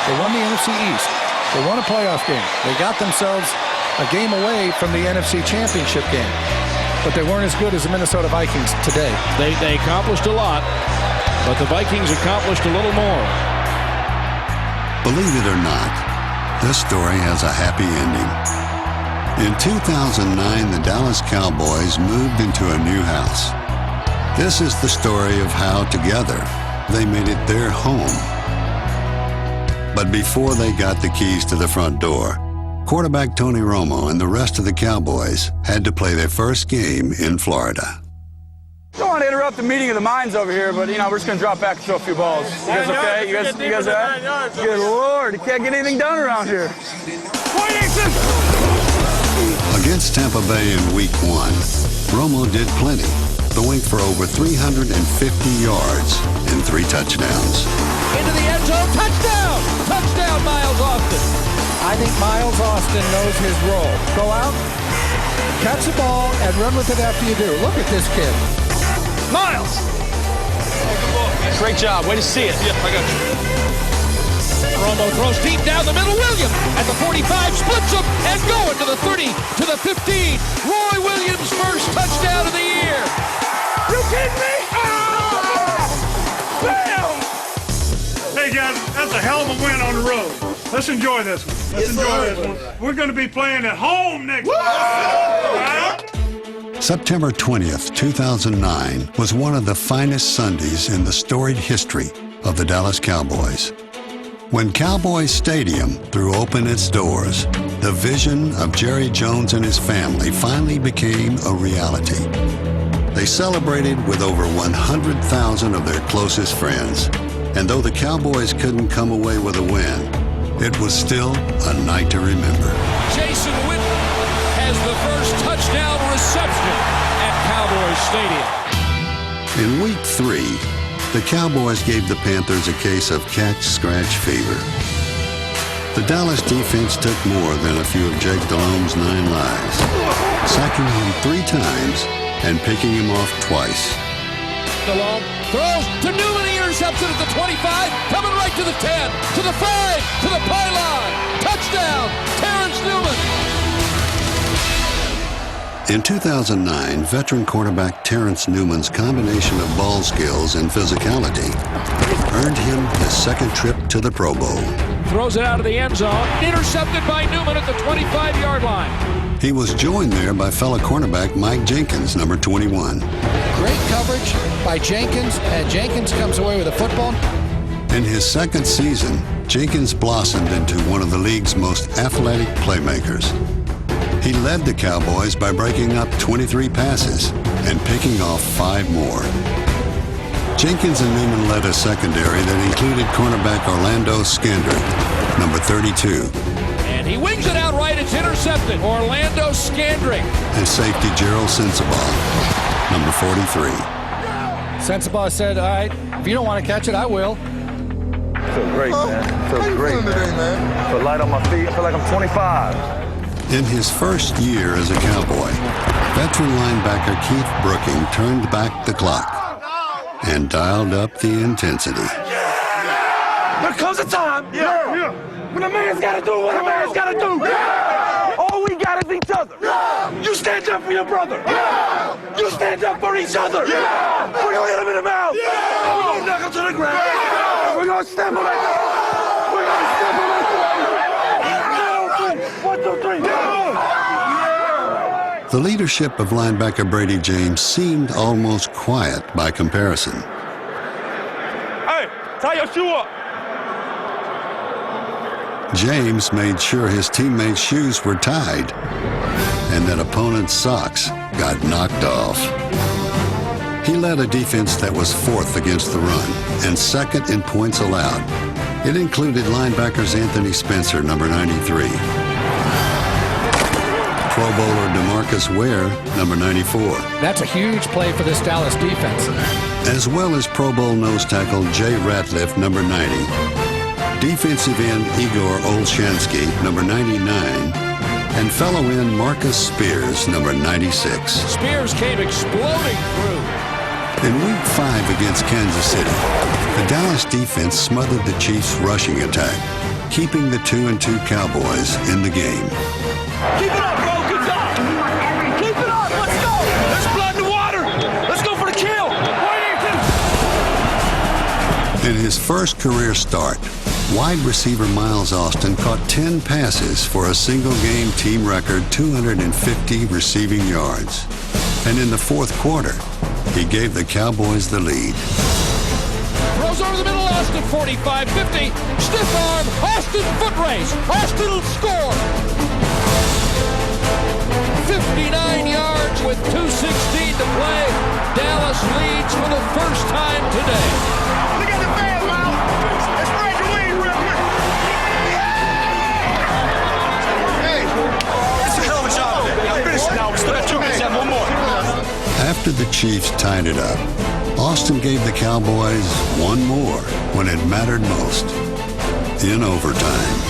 They won the NFC East. They won a playoff game. They got themselves a game away from the NFC Championship game. But they weren't as good as the Minnesota Vikings today. They accomplished a lot, but the Vikings accomplished a little more. Believe it or not, this story has a happy ending. In 2009, the Dallas Cowboys moved into a new house. This is the story of how, together, they made it their home. But before they got the keys to the front door, quarterback Tony Romo and the rest of the Cowboys had to play their first game in Florida. Don't want to interrupt the meeting of the minds over here, but, we're just going to drop back and throw a few balls. You guys okay? You guys all right? Good Lord, you can't get anything done around here. Against Tampa Bay in Week 1, Romo did plenty, throwing for over 350 yards and 3 touchdowns. Into the end zone, touchdown! Touchdown, Miles Austin. I think Miles Austin knows his role. Go out, catch the ball, and run with it after you do. Look at this kid. Miles! Great job. Way to see it. Yeah, I got you. Romo throws deep down the middle. Williams at the 45, splits them, and going to the 30, to the 15. Roy Williams' first touchdown of the year. You kidding me? Ah! Bam! Hey guys, that's a hell of a win on the road. Let's enjoy this one. Let's enjoy this one. We're going to be playing at home next week. Right? September 20th, 2009 was one of the finest Sundays in the storied history of the Dallas Cowboys. When Cowboys Stadium threw open its doors, the vision of Jerry Jones and his family finally became a reality. They celebrated with over 100,000 of their closest friends. And though the Cowboys couldn't come away with a win, it was still a night to remember. Jason Witten has the first touchdown reception at Cowboys Stadium. In Week 3, the Cowboys gave the Panthers a case of catch-scratch fever. The Dallas defense took more than a few of Jake Delhomme's 9 lives, sacking him 3 times and picking him off twice. Delhomme throws to Newman, he intercepts it at the 25, coming right to the 10, to the 5, to the pylon. Touchdown, Terrence Newman. In 2009, veteran quarterback Terrence Newman's combination of ball skills and physicality earned him his second trip to the Pro Bowl. Throws it out of the end zone, intercepted by Newman at the 25-yard line. He was joined there by fellow cornerback Mike Jenkins, number 21. Great coverage by Jenkins, and Jenkins comes away with a football. In his second season, Jenkins blossomed into one of the league's most athletic playmakers. He led the Cowboys by breaking up 23 passes and picking off 5 more. Jenkins and Newman led a secondary that included cornerback Orlando Skandrick, number 32. And he wings it out right, it's intercepted. Orlando Skandrick. And safety Gerald Sensabaugh, number 43. Sensabaugh said, all right, if you don't want to catch it, I will. Feel great, man. Feel great, man. Feel light on my feet. I feel like I'm 25. In his first year as a Cowboy, veteran linebacker Keith Brooking turned back the clock and dialed up the intensity. There comes a time when a man's got to do what a man's got to do. All we got is each other. You stand up for your brother. You stand up for each other. We're going to hit him in the mouth. We're going to knock him to the ground. We're going to step him like that. We're going to step him like that. 1, 2, 3. The leadership of linebacker Brady James seemed almost quiet by comparison. Hey, tie your shoe up. James made sure his teammates' shoes were tied and that opponents' socks got knocked off. He led a defense that was 4th against the run and 2nd in points allowed. It included linebackers Anthony Spencer, number 93, Pro Bowler DeMarcus Ware, number 94. That's a huge play for this Dallas defense. As well as Pro Bowl nose tackle Jay Ratliff, number 90. Defensive end Igor Olshansky, number 99. And fellow end Marcus Spears, number 96. Spears came exploding through. In Week 5 against Kansas City, the Dallas defense smothered the Chiefs' rushing attack keeping the 2-2 Cowboys in the game. Keep it up, bro. Good job. Keep it up. Let's go. There's blood in the water. Let's go for the kill. In his first career start, wide receiver Miles Austin caught 10 passes for a single-game team record 250 receiving yards. And in the fourth quarter, he gave the Cowboys the lead. Throws over the middle, Austin 45-50. Stiff arm, Austin foot race. Austin will score. 59 yards with 2:16 to play. Dallas leads for the first time today. Look at the fan, Miles. Let's spread your wings real quick. Hey, it's a hell of a job. I'm finished now. We still got 2 minutes and one more. After the Chiefs tied it up, Austin gave the Cowboys one more when it mattered most, in overtime.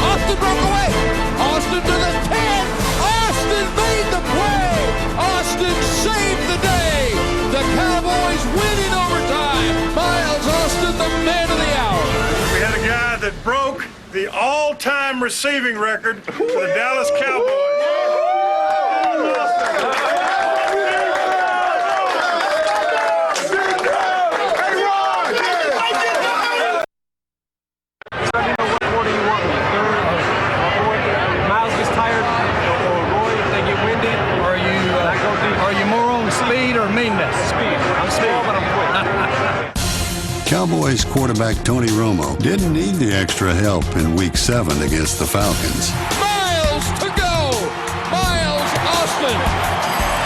Austin broke away. Austin to the 10. Austin made the play. Austin saved the day. The Cowboys win in overtime. Miles Austin, the man of the hour. We had a guy that broke the all-time receiving record for the Dallas Cowboys. Miles gets tired, or Roy, if they get winded, are you more on speed or meanness? Speed. I'm small, but I'm quick. Cowboys quarterback Tony Romo didn't need the extra help in Week 7 against the Falcons. Miles to go. Miles Austin.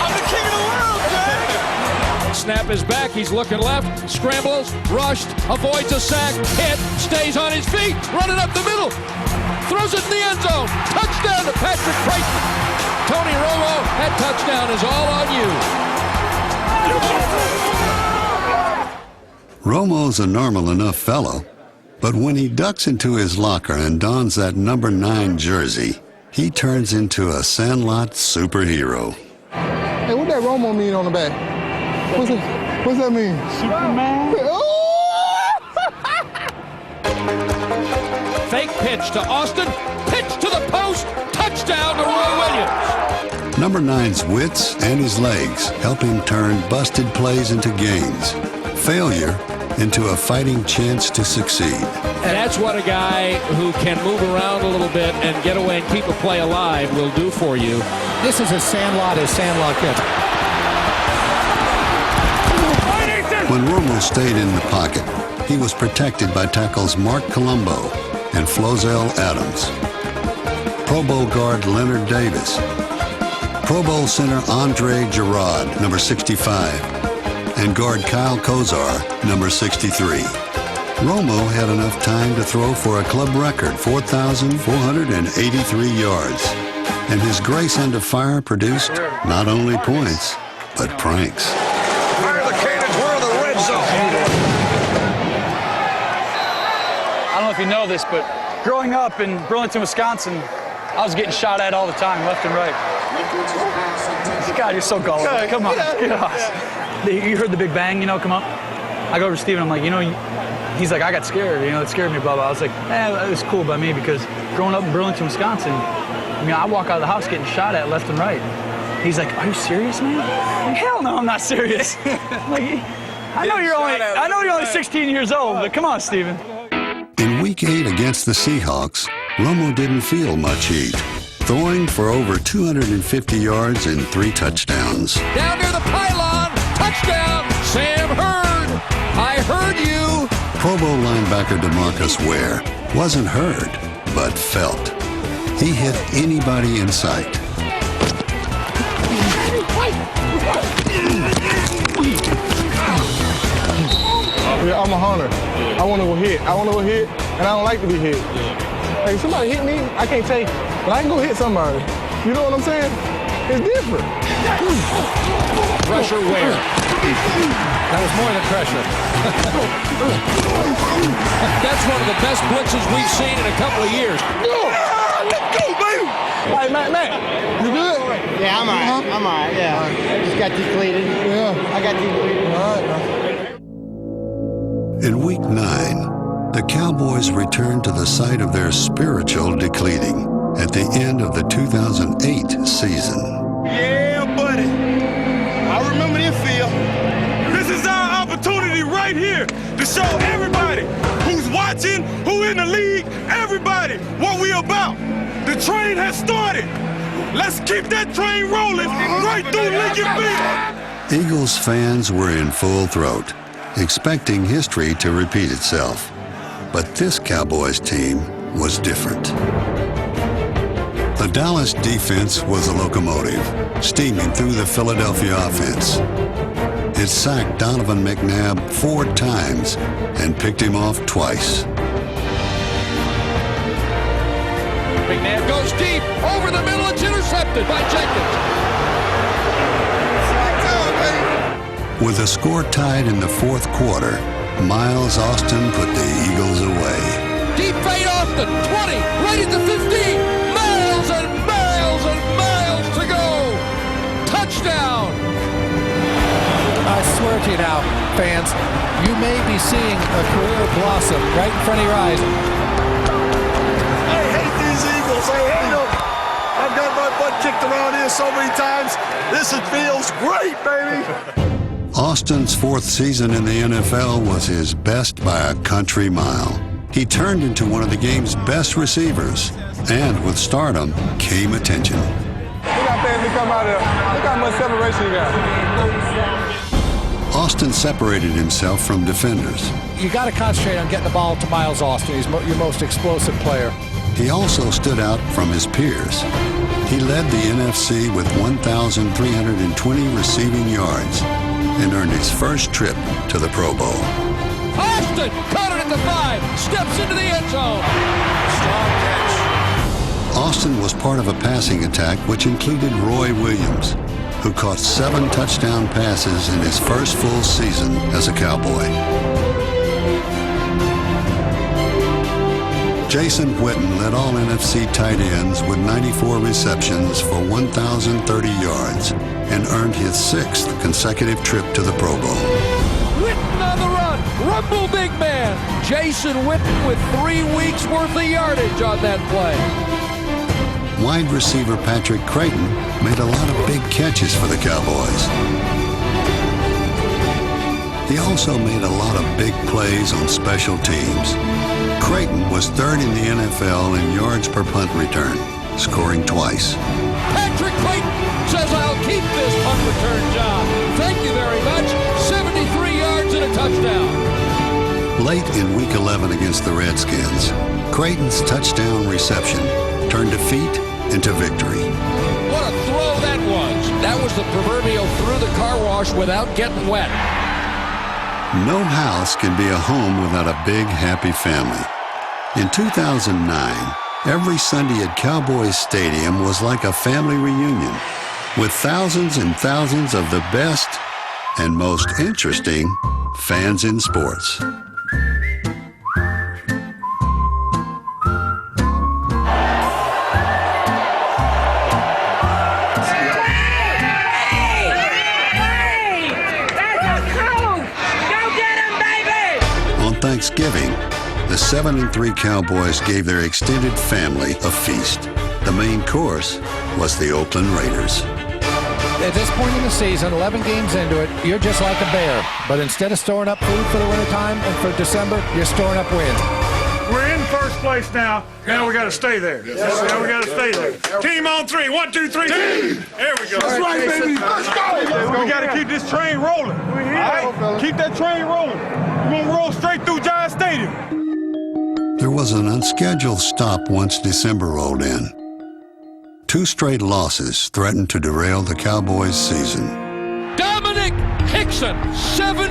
I'm the king of the world, man. Snap is back. He's looking left. Scrambles. Rushed. Avoids a sack. Hit. Stays on his feet. Running up the middle. Throws it in the end zone. Touchdown to Patrick Creighton. Tony Romo, that touchdown is all on you. Romo's a normal enough fellow, but when he ducks into his locker and dons that number 9 jersey, he turns into a Sandlot superhero. Hey, what that Romo mean on the back? What's that mean? Superman? Fake pitch to Austin. Pitch to the post. Touchdown to Roy Williams. Number 9's wits and his legs help him turn busted plays into gains, failure into a fighting chance to succeed. And that's what a guy who can move around a little bit and get away and keep a play alive will do for you. This is as Sandlot gets. When Romo stayed in the pocket, he was protected by tackles Mark Colombo and Flozell Adams, Pro Bowl guard Leonard Davis, Pro Bowl center Andre Gerard, number 65, and guard Kyle Kozar, number 63. Romo had enough time to throw for a club record 4,483 yards, and his grace under fire produced not only points, but pranks. Fire the cannons. We're in the red zone. I don't know if you know this, but growing up in Burlington, Wisconsin, I was getting shot at all the time, left and right. God, you're so gullible. Come on, get off. You heard the big bang, come up? I go over to Steven, I'm like, he's like, I got scared, it scared me, blah, blah. I was like, it was cool by me because growing up in Burlington, Wisconsin, I walk out of the house getting shot at left and right. He's like, are you serious, man? I'm like, hell no, I'm not serious. Like, I know you're only 16 years old, but come on, Steven. In Week 8 against the Seahawks, Romo didn't feel much heat, throwing for over 250 yards and 3 touchdowns. Down near the pylon. Touchdown. Sam Hurd. I heard you. Pro Bowl linebacker DeMarcus Ware wasn't heard, but felt. He hit anybody in sight. Yeah, I'm a hunter. I want to go hit. And I don't like to be hit. Like, if somebody hit me, I can't take, but I can go hit somebody. You know what I'm saying? It's different. Pressure Ware. That was more than pressure. That's one of the best blitzes we've seen in a couple of years. Let's go, baby. All right, Matt, you good? Yeah, I'm all right. I'm all right, yeah. I just got deflated. Yeah. I got deflated. All right. In Week 9, The Cowboys returned to the site of their spiritual depleting at the end of the 2008 season. Yeah, buddy. I remember this feel. This is our opportunity right here to show everybody who's watching, who in the league, everybody what we about. The train has started. Let's keep that train rolling right through Lincoln Beach. Eagles fans were in full throat, expecting history to repeat itself. But this Cowboys team was different. The Dallas defense was a locomotive, steaming through the Philadelphia offense. It sacked Donovan McNabb 4 times and picked him off twice. McNabb goes deep, over the middle, it's intercepted by Jenkins. With the score tied in the 4th quarter, Miles Austin put the Eagles away. Deep fade Austin, 20, right at the 15. Miles and miles and miles to go. Touchdown. I swear to you now, fans, you may be seeing a career blossom right in front of your eyes. I hate these Eagles. I hate them. I've got my butt kicked around here so many times. This feels great, baby. Austin's 4th season in the NFL was his best by a country mile. He turned into one of the game's best receivers, and with stardom came attention. Look how fast they come out of there. Look how much separation you got. Austin separated himself from defenders. You got to concentrate on getting the ball to Miles Austin. He's your most explosive player. He also stood out from his peers. He led the NFC with 1,320 receiving yards and earned his first trip to the Pro Bowl. Austin caught it at the 5, steps into the end zone. Strong catch. Austin was part of a passing attack which included Roy Williams, who caught 7 touchdown passes in his first full season as a Cowboy. Jason Witten led all NFC tight ends with 94 receptions for 1,030 yards and earned his 6th consecutive trip to the Pro Bowl. Witten on the run, rumble big man. Jason Witten with 3 weeks worth of yardage on that play. Wide receiver Patrick Creighton made a lot of big catches for the Cowboys. He also made a lot of big plays on special teams. Creighton was 3rd in the NFL in yards per punt return, scoring twice. Patrick Creighton says, I'll keep this punt return job. Thank you very much. 73 yards and a touchdown. Late in Week 11 against the Redskins, Creighton's touchdown reception turned defeat into victory. What a throw that was. That was the proverbial through the car wash without getting wet. No house can be a home without a big, happy family. In 2009, every Sunday at Cowboys Stadium was like a family reunion, with thousands and thousands of the best and most interesting fans in sports. Thanksgiving, the 7-3 Cowboys gave their extended family a feast. The main course was the Oakland Raiders. At this point in the season, 11 games into it, you're just like a bear. But instead of storing up food for the wintertime and for December, you're storing up wins. We're in first place now. Now we got to stay there. Now we got to stay there. Team on 3. 1, 2, 3. Team. There we go. That's right, baby. Let's go. We got to keep this train rolling. All right? Keep that train rolling. We're going to roll straight through Giant Stadium. There was an unscheduled stop once December rolled in. 2 straight losses threatened to derail the Cowboys' season. Dominic Hickson, 79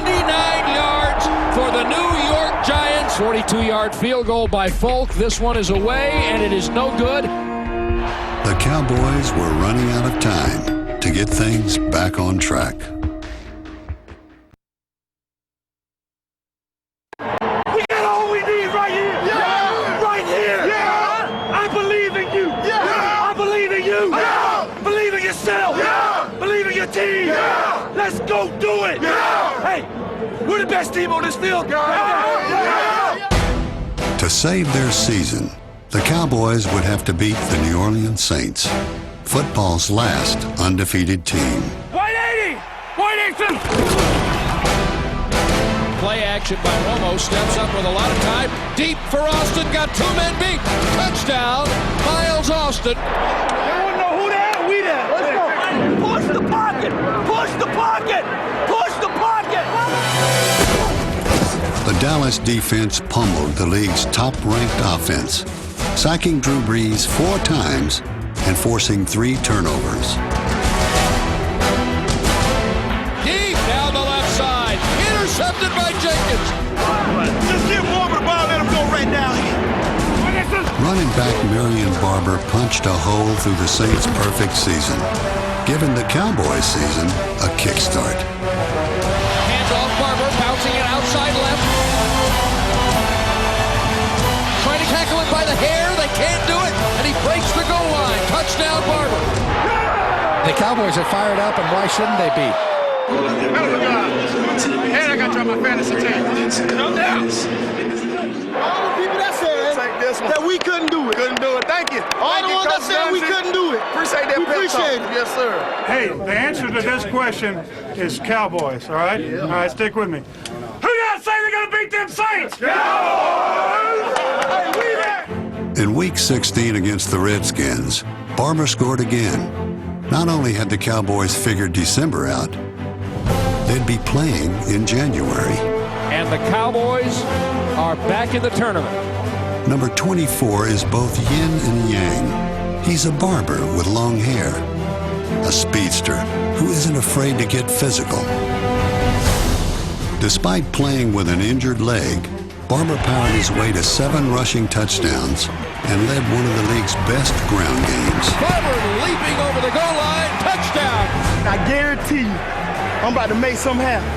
yards for the New York Giants. 42-yard field goal by Folk. This one is away, and it is no good. The Cowboys were running out of time to get things back on track. We got all we need right here. Yeah. Right here. Yeah. I believe in you. Yeah. I believe in you. Yeah. Believe in yourself. Yeah. Believe in your team. Yeah. Let's go do it. Yeah. Hey, we're the best team on this field. Yeah. To save their season, the Cowboys would have to beat the New Orleans Saints, football's last undefeated team. 180! 180! Play action by Romo, steps up with a lot of time. Deep for Austin, got two men beat. Touchdown, Miles Austin. You want to know who that? We that. Let's go. Push the pocket. Push the pocket. Push the pocket. The Dallas defense pummeled the league's top-ranked offense, sacking Drew Brees 4 times and forcing 3 turnovers. Deep down the left side, intercepted by Jenkins. Just give Barber the ball, let him go right down here. Running back Marion Barber punched a hole through the Saints' perfect season, giving the Cowboys season a kickstart. Hands off Barber, bouncing it outside left. Trying to tackle it by the hair, they can't do it, and he breaks the goal line. Touchdown, Barber. The Cowboys are fired up, and why shouldn't they be? And I got you on my fantasy team. No doubt. All the people that said that we couldn't do it. Couldn't do it. Thank you. All the ones that said we couldn't do it. Appreciate that. We appreciate it. Yes, sir. Hey, the answer to this question is Cowboys, all right? All right, stick with me. Who y'all say they're going to beat them Saints? Cowboys! Hey, we there! In Week 16 against the Redskins, Barber scored again. Not only had the Cowboys figured December out, they'd be playing in January. And the Cowboys are back in the tournament. Number 24 is both yin and yang. He's a barber with long hair, a speedster who isn't afraid to get physical. Despite playing with an injured leg, Barber powered his way to 7 rushing touchdowns and led one of the league's best ground games. Barber leaping over the goal line, touchdown. I guarantee you, I'm about to make something happen.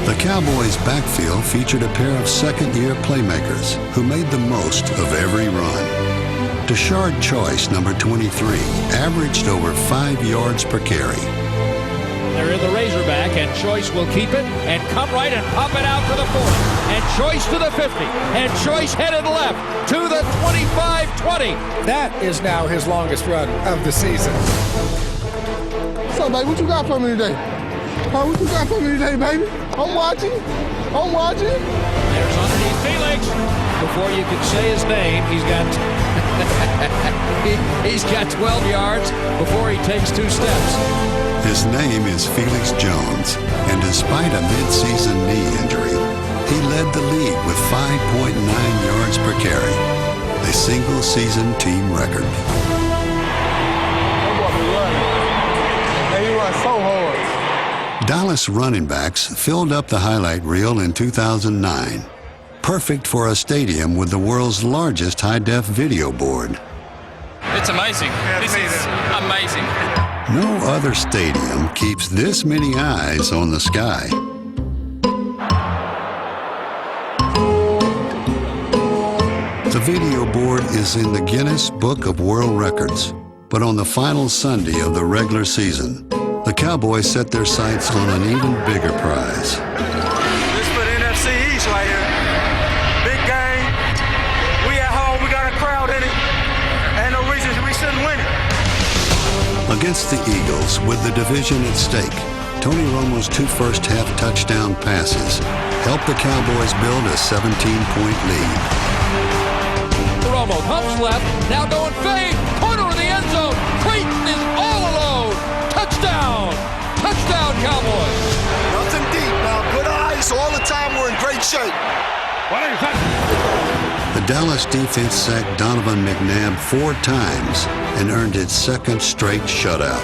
The Cowboys' backfield featured a pair of second-year playmakers who made the most of every run. Tashard Choice, number 23, averaged over 5 yards per carry. They're in the Razorback, and Choice will keep it and come right and pop it out to the 40. And Choice to the 50. And Choice headed left to the 25-20. That is now his longest run of the season. What's up, baby? What you got for me today? Huh? What you got for me today, baby? I'm watching. I'm watching. There's underneath Felix. Before you can say his name, he's got he's got 12 yards before he takes 2 steps. His name is Felix Jones, and despite a mid-season knee injury, he led the league with 5.9 yards per carry, a single-season team record. Hey, you run so hard. Dallas running backs filled up the highlight reel in 2009, perfect for a stadium with the world's largest high-def video board. It's amazing. This is amazing. No other stadium keeps this many eyes on the sky. The video board is in the Guinness Book of World Records, but on the final Sunday of the regular season, the Cowboys set their sights on an even bigger prize. This for the NFC East right here. Big game. We at home. We got a crowd in it. Ain't no reason we shouldn't win it. Against the Eagles, with the division at stake, Tony Romo's 2 first-half touchdown passes helped the Cowboys build a 17-point lead. Romo pumps left, now going fade, corner of the end zone. Creighton is all alone. Touchdown! Touchdown, Cowboys! Nothing deep now. Good eyes all the time. We're in great shape. The Dallas defense sacked Donovan McNabb 4 times and earned its 2nd straight shutout.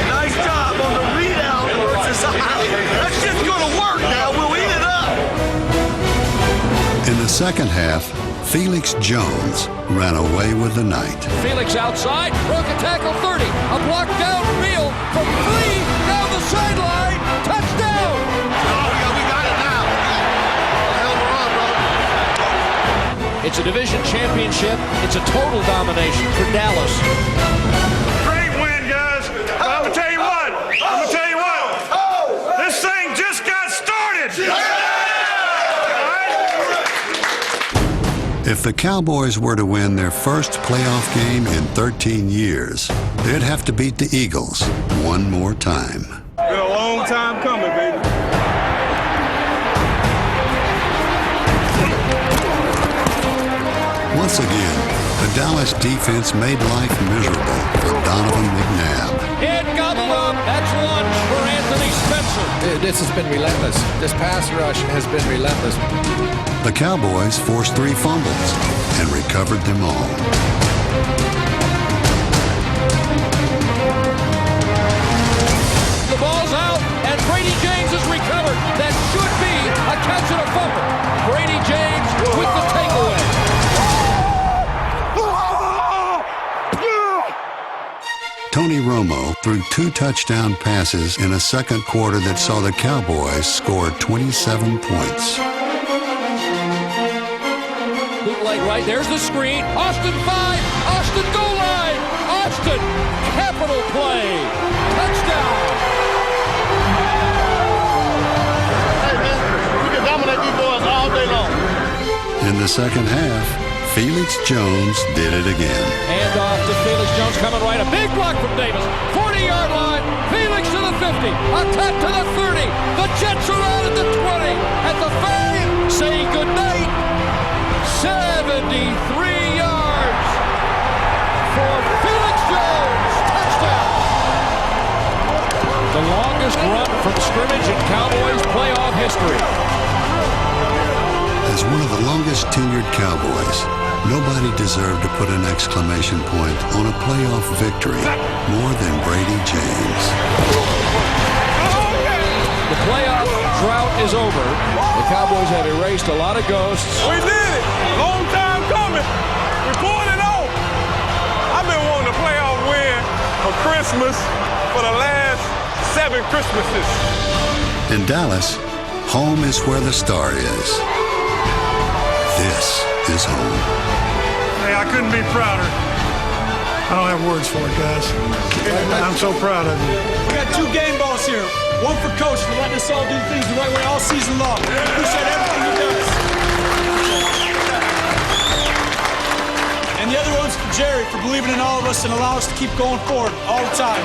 Nice job on the read out. That's just going to work now. We'll eat it up. In the second half, Felix Jones ran away with the night. Felix outside, broke a tackle 30, a block downfield from 3 down the sideline. Touchdown! We got it now. Hell of a run, bro. It's a division championship. It's a total domination for Dallas. Great win, guys. I'm going to tell you what. This thing just got started. If the Cowboys were to win their first playoff game in 13 years, they'd have to beat the Eagles one more time. Been a long time coming, baby. Once again, the Dallas defense made life miserable for Donovan McNabb. Head gobbled up. That's lunch for Anthony Spencer. This has been relentless. This pass rush has been relentless. The Cowboys forced 3 fumbles and recovered them all. The ball's out, and Brady James is recovered. That should be a catch and a fumble. Brady James with the takeaway. Tony Romo threw 2 touchdown passes in a second quarter that saw the Cowboys score 27 points. Bootleg right, there's the screen. Austin 5, Austin goal line. Austin, capital play. Touchdown. Hey, man, we can dominate these boys all day long. In the second half, Felix Jones did it again. Hand off to Felix Jones coming right. A big block from Davis. 40-yard line. Felix to the 50. A cut to the 30. The Jets are out at the 20. At the 5. Say goodnight. 73 yards for Felix Jones. Touchdown. The longest run from scrimmage in Cowboys playoff history. As one of the longest tenured Cowboys, nobody deserved to put an exclamation point on a playoff victory more than Brady James. The playoff drought is over. The Cowboys have erased a lot of ghosts. We did it. Long time coming. We pulled it off. I've been wanting a playoff win for Christmas for the last 7 Christmases. In Dallas, home is where the star is. This is home. Hey, I couldn't be prouder. I don't have words for it, guys. I'm so proud of you. We got 2 game balls here. One for Coach for letting us all do things the right way all season long. Appreciate everything he does. And the other one's for Jerry for believing in all of us and allowing us to keep going forward all the time.